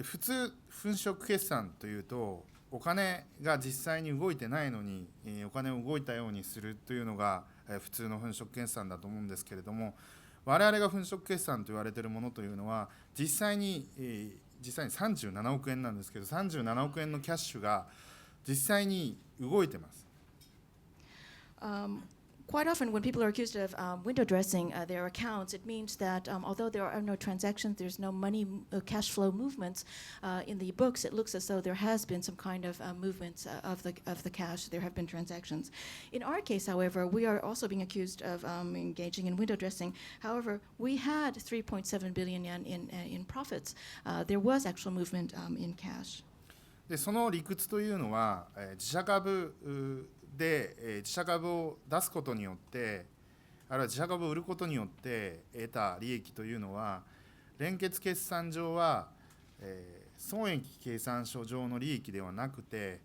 で普通粉飾決算というとお金が実際に動いてないのに、お金を動いたようにするというのが、普通の粉飾決算だと思うんですけれども、我々が粉飾決算と言われているものというのは実際に37億円なんですけど、37億円のキャッシュが実際に動いてます。Quite often, when people are accused of window dressing their accounts, it means that although there are no transactions, there's no money, cash flow movements in the books. It looks as though there has been some kind of movements of the cash. There have been transactions. In our case, however, we are also being accused of engaging in window dressing. However, we had 3.7 billion yen in profits. There was actual movement in cash. でその理屈というのは、自社株で、自社株を出すことによって、あるいは自社株を売ることによって得た利益というのは、連結決算上は、損益計算書上の利益ではなくて、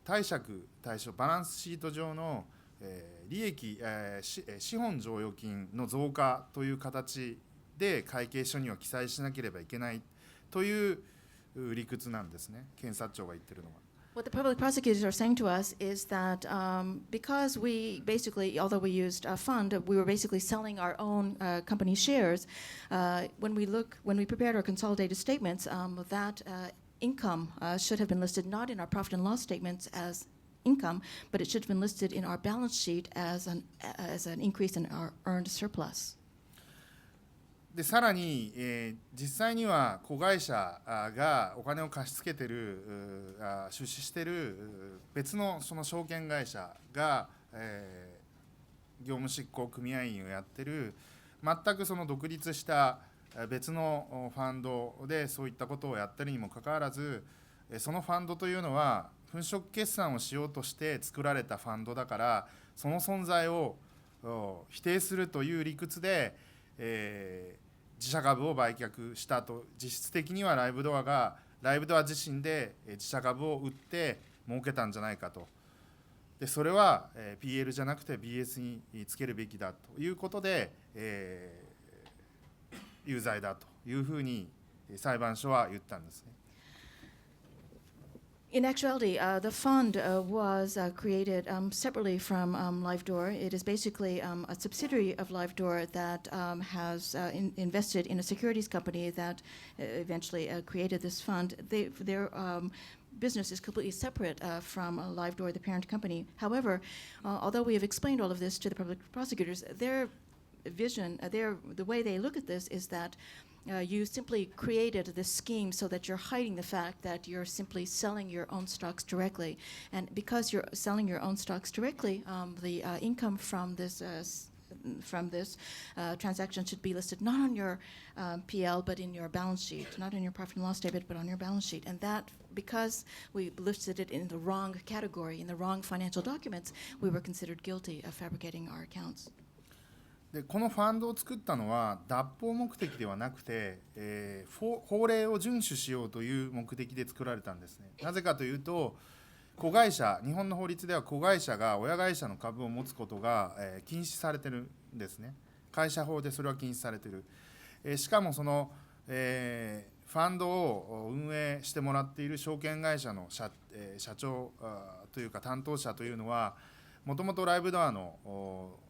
貸借対照バランスシート上の、利益、資本剰余金の増加という形で会計書には記載しなければいけないという理屈なんですね、検察庁が言ってるのは。What the public prosecutors are saying to us is that because we basically, although we used a fund, we were basically selling our own company shares. When we prepared our consolidated statements, that income should have been listed not in our profit and loss statements as income, but it should have been listed in our balance sheet as an increase in our earned surplus. でさらに、実際には子会社がお金を貸し付けている、出資している別のその証券会社が、業務執行組合員をやっている全くその独立した別のファンドでそういったことをやっているにもかかわらず、そのファンドというのは粉飾決算をしようとして作られたファンドだから、その存在を否定するという理屈で、自社株を売却したと。実質的にはライブドア自身で自社株を売って儲けたんじゃないかと。でそれは PL じゃなくて BS につけるべきだということで、有罪だというふうに裁判所は言ったんですね。In actuality, the fund was created separately from LiveDoor. It is basically a subsidiary of LiveDoor that has invested in a securities company that eventually created this fund. Their business is completely separate from LiveDoor, the parent company. However, although we have explained all of this to the public prosecutors, their vision, the way they look at this is that you simply created this scheme so that you're hiding the fact that you're simply selling your own stocks directly. And because you're selling your own stocks directly, the income from this transaction should be listed not on your PL but in your balance sheet, not in your profit and loss statement but on your balance sheet. And that, because we listed it in the wrong category, in the wrong financial documents, we were considered guilty of fabricating our accounts. でこのファンドを作ったのは脱法目的ではなくて、法令を遵守しようという目的で作られたんですね。なぜかというと、子会社、日本の法律では子会社が親会社の株を持つことが、禁止されてるんですね。会社法でそれは禁止されている。しかもその、ファンドを運営してもらっている証券会社の社長というか担当者というのは、もともとライブドアの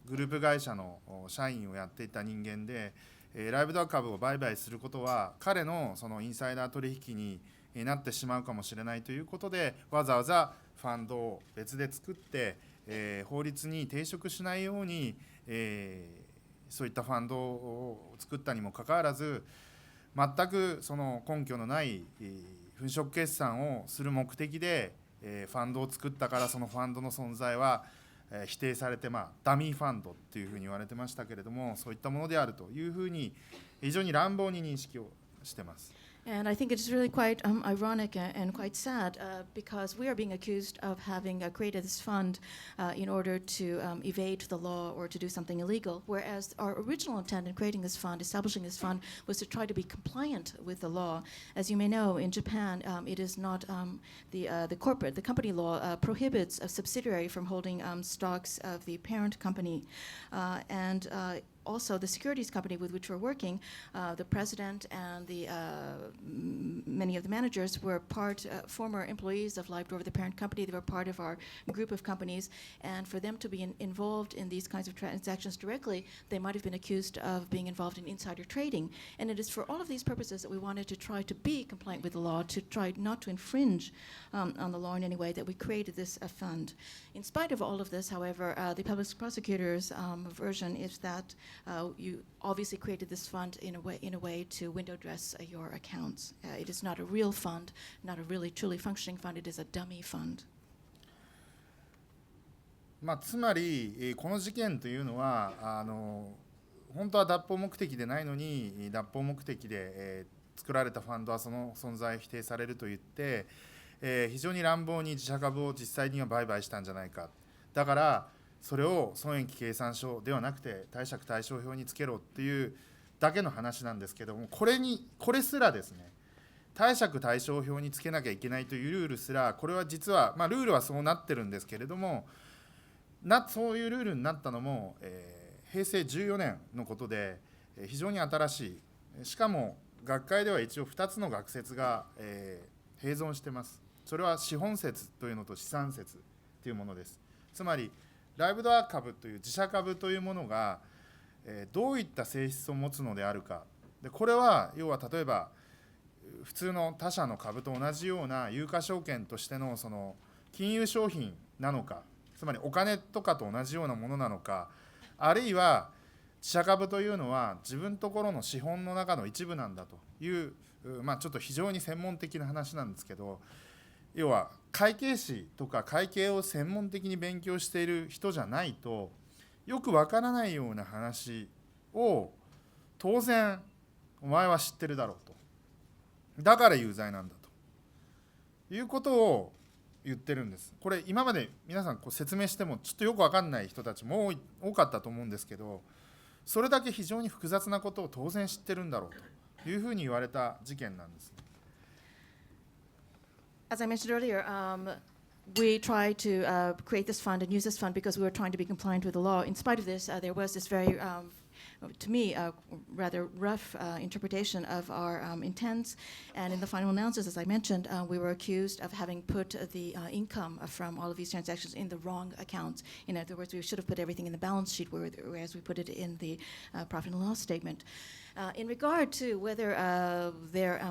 グループ会社の社員をやっていた人間で、ライブドア株を売買することは彼のそのインサイダー取引になってしまうかもしれないということで、わざわざファンドを別で作って、法律に抵触しないように、そういったファンドを作ったにもかかわらず、全くその根拠のない粉飾決算をする目的で、ファンドを作ったから、そのファンドの存在は否定されて、ダミーファンドっていうふうに言われてましたけれども、そういったものであるというふうに非常に乱暴に認識をしてます。And I think it's really quite ironic and quite sad because we are being accused of having created this fund in order to evade the law or to do something illegal, whereas our original intent in creating this fund, establishing this fund, was to try to be compliant with the law. As you may know, in Japan, it is not the company law prohibits a subsidiary from holding stocks of the parent company, and also the securities company with which we're working, the president and many of the managers were former employees of LiveDoor, the parent company. They were part of our group of companies, and for them to be involved in these kinds of transactions directly, they might have been accused of being involved in insider trading. And it is for all of these purposes that we wanted to try to be compliant with the law, to try not to infringe on the law in any way, that we created this fund. In spite of all of this, however, the public prosecutor's version is that you obviously created this fund in a way to window dress your accounts. It is not a real fund, not a really truly functioning fund. It is a dummy fund. つまり、この事件というのは本当は脱法目的でないのに脱法目的で、作られたファンドはその存在を否定されると言って、非常に乱暴に自社株を実際には売買したんじゃないか。だからそれを損益計算書ではなくて貸借対照表につけろっていうだけの話なんですけども、これすらですね、貸借対照表につけなきゃいけないというルールすら、これは実は、ルールはそうなってるんですけれども、そういうルールになったのも、平成14年のことで、非常に新しい。しかも学会では一応2つの学説が、併存してます。それは資本説というのと資産説というものです。つまりライブドア株という自社株というものが、どういった性質を持つのであるか。でこれは要は例えば普通の他社の株と同じような有価証券としてのその金融商品なのか、つまりお金とかと同じようなものなのか、あるいは自社株というのは自分のところの資本の中の一部なんだという、ちょっと非常に専門的な話なんですけど、要は会計士とか会計を専門的に勉強している人じゃないとよくわからないような話を当然お前は知ってるだろうと、だから有罪なんだということを言ってるんです。これ今まで皆さん説明してもちょっとよくわかんない人たちも多かったと思うんですけど、それだけ非常に複雑なことを当然知ってるんだろうというふうに言われた事件なんです。As I mentioned earlier, we tried to create this fund and use this fund because we were trying to be compliant with the law. In spite of this, there was this very, to me, rather rough interpretation of our intents. And in the final analysis, as I mentioned, we were accused of having put the income from all of these transactions in the wrong accounts. In other words, we should have put everything in the balance sheet, whereas we put it in the profit and loss statement. In regard to whether their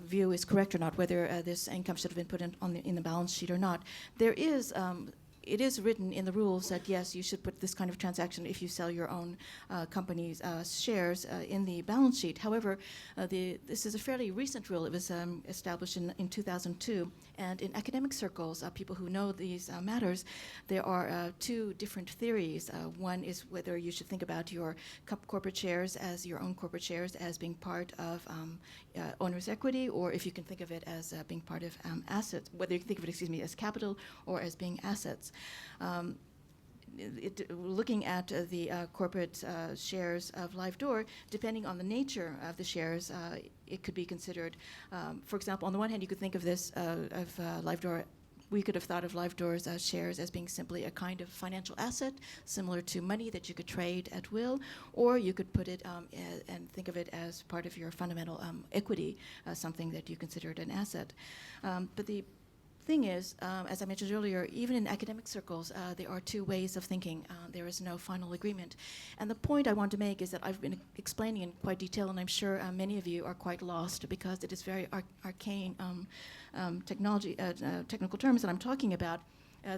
view is correct or not, whether this income should have been put in the balance sheet or not, it is written in the rules that yes, you should put this kind of transaction if you sell your own company's shares in the balance sheet. However, this is a fairly recent rule. It was established in 2002, and in academic circles, people who know these matters, there are two different theories. One is whether you should think about your corporate shares as your own corporate shares as being part of owner's equity, or if you can think of it as being part of assets, whether you can think of it, as capital or as being assets. Looking at the corporate shares of LiveDoor, depending on the nature of the shares, it could be considered. For example, on the one hand, you could think of this of LiveDoor. We could have thought of LiveDoor's shares as being simply a kind of financial asset, similar to money that you could trade at will, or you could put it and think of it as part of your fundamental equity, something that you considered an asset. But the thing is, as I mentioned earlier, even in academic circles, there are two ways of thinking. There is no final agreement. And the point I want to make is that I've been explaining in quite detail, and I'm sure many of you are quite lost because it is very arcane technical terms that I'm talking about.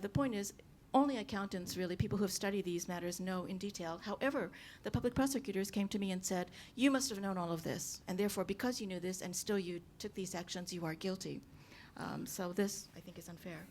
The point is, only accountants, really, people who have studied these matters, know in detail. However, the public prosecutors came to me and said, you must have known all of this, and therefore, because you knew this and still you took these actions, you are guilty. So this, I think, is unfair.